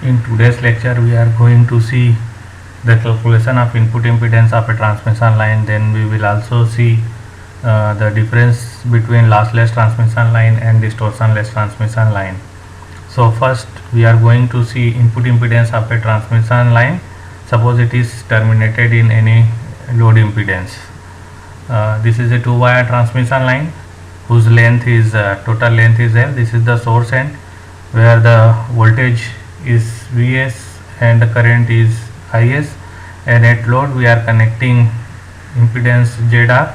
In today's lecture we are going to see the calculation of input impedance of a transmission line. Then we will also see the difference between lossless transmission line and distortionless transmission line. So first we are going to see input impedance of a transmission line. Suppose it is terminated in any load impedance. This is a two-wire transmission line whose length is total length is L. This is the source end where the voltage is Vs and the current is Is, and at load we are connecting impedance ZR.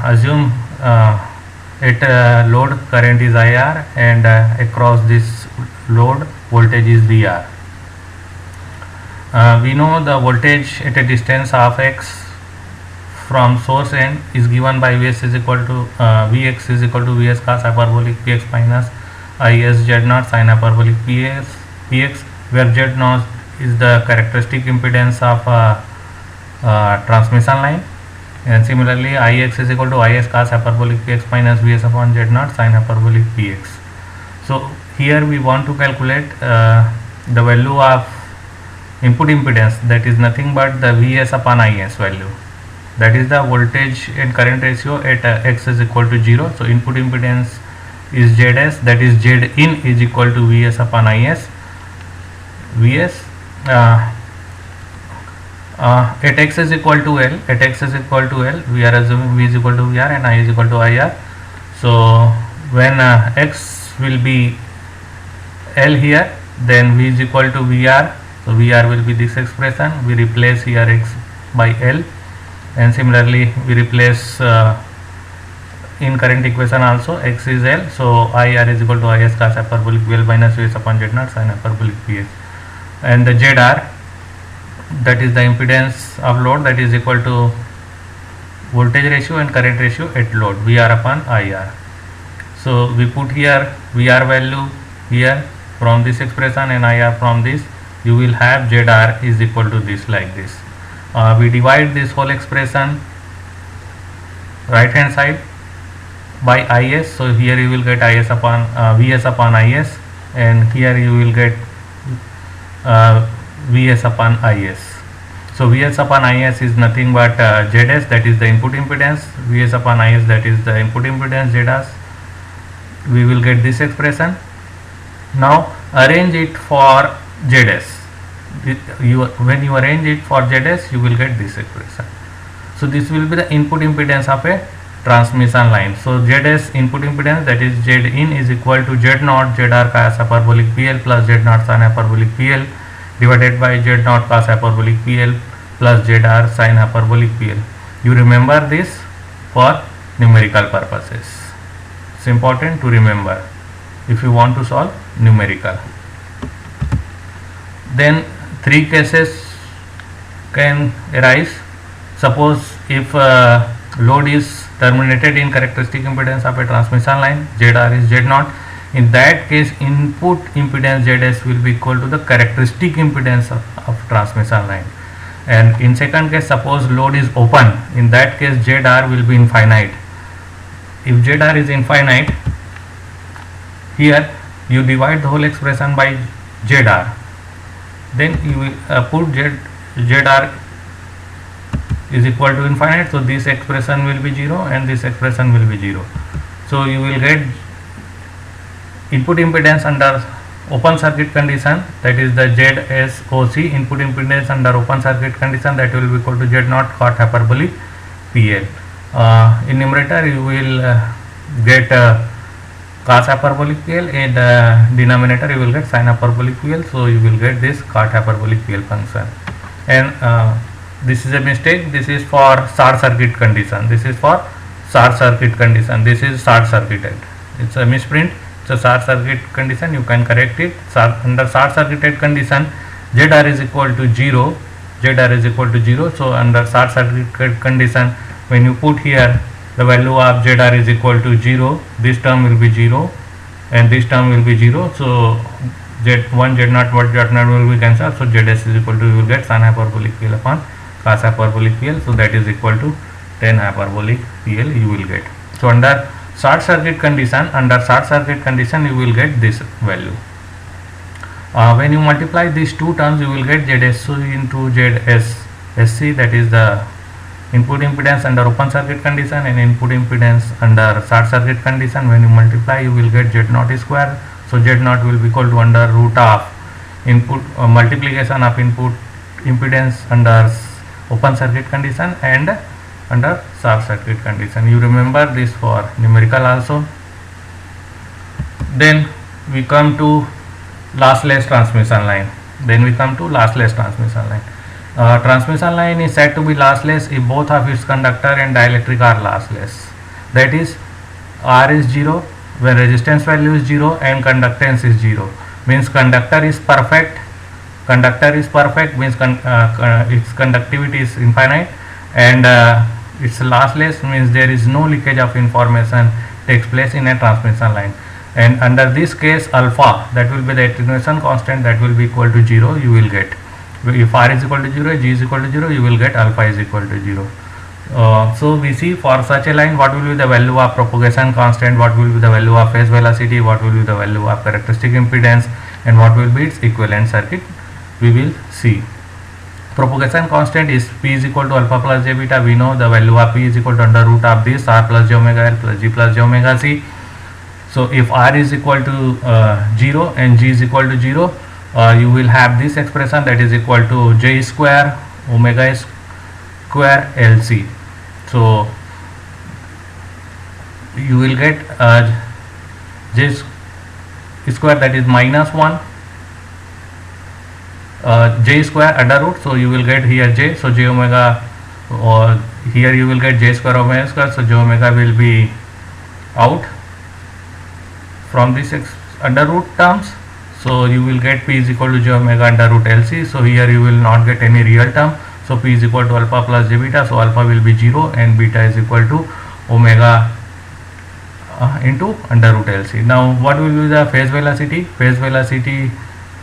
Assume at load current is IR and across this load voltage is VR. We know the voltage at a distance of x from source end is given by Vs is equal to Vx is equal to Vs cos hyperbolic Px minus Is Z0 sin hyperbolic Px, where Z0 is the characteristic impedance of transmission line, and similarly Ix is equal to Is cos hyperbolic Px minus Vs upon Z0 sin hyperbolic Px. So here we want to calculate the value of input impedance, that is nothing but the Vs upon Is value, that is the voltage and current ratio at x is equal to 0. So input impedance is Zs, that is Z in is equal to Vs upon Is. Vs at x is equal to L, at x is equal to L, we are assuming V is equal to Vr and I is equal to IR. So when x will be L here, then V is equal to Vr, so Vr will be this expression. We replace here x by L, and similarly we replace in current equation also x is L, so IR is equal to Is cos hyperbolic L minus Vs upon Z0 sin hyperbolic Px, and the ZR, that is the impedance of load, that is equal to voltage ratio and current ratio at load, Vr upon IR. So we put here Vr value here from this expression and IR from this. You will have ZR is equal to this, like this. We divide this whole expression right hand side by Is, so here you will get Is upon Vs upon Is, and here you will get Vs upon Is. So Vs upon Is is nothing but Zs, that is the input impedance, Vs upon Is, that is the input impedance Zs. We will get this expression. Now arrange it for Zs. When you arrange it for Zs, you will get this expression. So this will be the input impedance of a transmission line. So Zs input impedance, that is Z in is equal to Z0 ZR cos hyperbolic PL plus Z0 sin hyperbolic PL divided by Z0 cos hyperbolic PL plus ZR sin hyperbolic PL. You remember this for numerical purposes. It's important to remember if you want to solve numerical. Then three cases can arise. Suppose if load is terminated in characteristic impedance of a transmission line, ZR is Z0. In that case, input impedance Zs will be equal to the characteristic impedance of transmission line. And in second case, suppose load is open, in that case ZR will be infinite. If ZR is infinite, here you divide the whole expression by ZR, then you will put ZR is equal to infinite, so this expression will be 0 and this expression will be 0. So you will get input impedance under open circuit condition, that is the ZSOC, input impedance under open circuit condition, that will be equal to Z0 cot hyperbolic PL. In numerator you will get cos hyperbolic PL, and denominator you will get sin hyperbolic PL, so you will get this cot hyperbolic PL function. And this is a mistake, this is for short circuit condition, this is for short circuit condition, this is short circuited, it's a misprint, it's a short circuit condition, you can correct it. Under short circuited condition ZR is equal to 0, ZR is equal to 0, so under short circuit condition, when you put here the value of ZR is equal to 0, this term will be 0 and this term will be 0, so Z1 Z0 what Z0 will be cancelled, so Zs is equal to, you will get sin hyperbolic PL upon cos hyperbolic PL, so that is equal to 10 hyperbolic PL you will get. So under short circuit condition, you will get this value. When you multiply these two terms, you will get ZSC into ZSC, that is the input impedance under open circuit condition and input impedance under short circuit condition. When you multiply, you will get Z0 square. So Z0 will be equal to under root of input multiplication of input impedance under open circuit condition and under short circuit condition. You remember this for numerical also. Then we come to lossless transmission line. Transmission line is said to be lossless if both of its conductor and dielectric are lossless. That is, R is 0 when resistance value is 0 and conductance is 0. Means conductor is perfect means its conductivity is infinite, and it's lossless means there is no leakage of information takes place in a transmission line. And under this case, alpha, that will be the attenuation constant, that will be equal to 0. You will get, if R is equal to 0, G is equal to 0, you will get alpha is equal to 0. So we see for such a line what will be the value of propagation constant, what will be the value of phase velocity, what will be the value of characteristic impedance, and what will be its equivalent circuit. We will see. Propagation constant is P is equal to alpha plus j beta. We know the value of P is equal to under root of this R plus j omega L plus G plus j omega C. So if R is equal to 0 and G is equal to 0, you will have this expression, that is equal to J square omega square LC. So you will get J square, that is minus 1 J square under root. So you will get here J, so J omega, or here you will get J square omega square, so J omega will be out from this under root terms. So you will get P is equal to j omega under root LC. So here you will not get any real term. So P is equal to alpha plus j beta. So alpha will be 0 and beta is equal to omega into under root LC. Now what will be the phase velocity? Phase velocity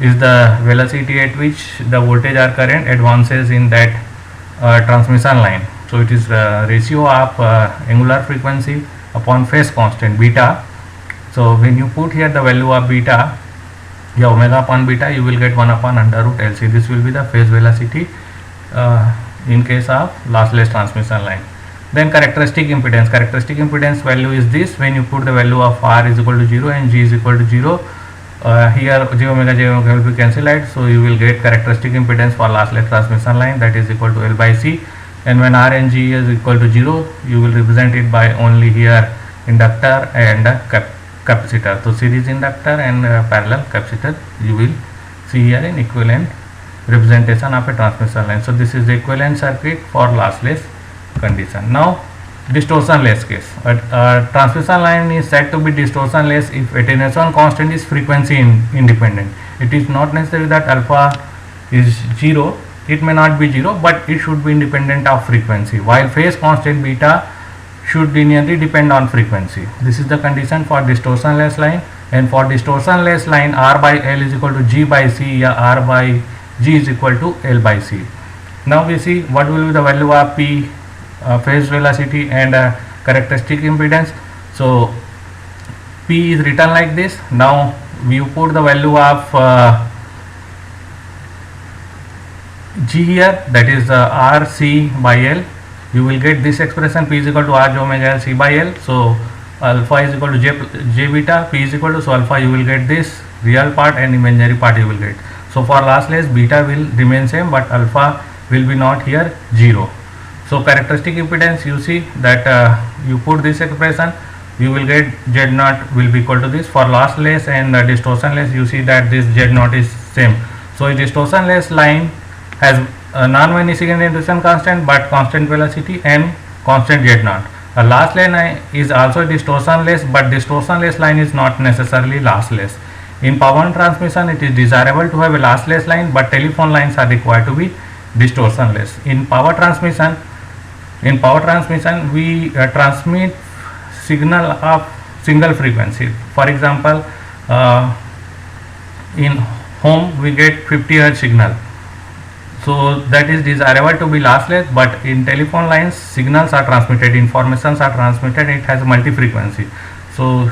is the velocity at which the voltage or current advances in that transmission line. So it is the ratio of angular frequency upon phase constant beta. So when you put here the value of beta, omega upon beta, you will get 1 upon under root LC. This will be the phase velocity in case of lossless transmission line. Then characteristic impedance value is this. When you put the value of R is equal to 0 and G is equal to 0, here j omega will be cancelled out. So you will get characteristic impedance for lossless transmission line, that is equal to L by C. And when R and G is equal to 0, you will represent it by only here inductor and capacitor. So series inductor and parallel capacitor, you will see here an equivalent representation of a transmission line. So this is the equivalent circuit for lossless condition. Now distortionless case. Transmission line is said to be distortionless if attenuation constant is frequency independent. It is not necessary that alpha is 0. It may not be 0, but it should be independent of frequency, while phase constant beta should linearly depend on frequency. This is the condition for distortionless line. And for distortionless line, R by L is equal to G by C, or R by G is equal to L by C. Now we see what will be the value of P, phase velocity, and characteristic impedance. So P is written like this. Now you put the value of G here, that is R C by L. You will get this expression, P is equal to R j omega L C by L. So alpha is equal to j beta, P is equal to, so alpha you will get this real part and imaginary part you will get. So for lossless, beta will remain same, but alpha will be not here 0. So characteristic impedance, you see that you put this expression, you will get Z0 will be equal to this. For lossless and distortionless, you see that this Z0 is same. So a distortionless line has a non-vanishing attenuation constant but constant velocity and constant Z0. A lossless line is also distortionless, but distortionless line is not necessarily lossless. In power transmission, it is desirable to have a lossless line, but telephone lines are required to be distortionless. In power transmission, we transmit signal of single frequency. For example, in home we get 50 Hz signal. So that is desirable to be lossless, but in telephone lines signals are transmitted, informations are transmitted, it has multi frequency. So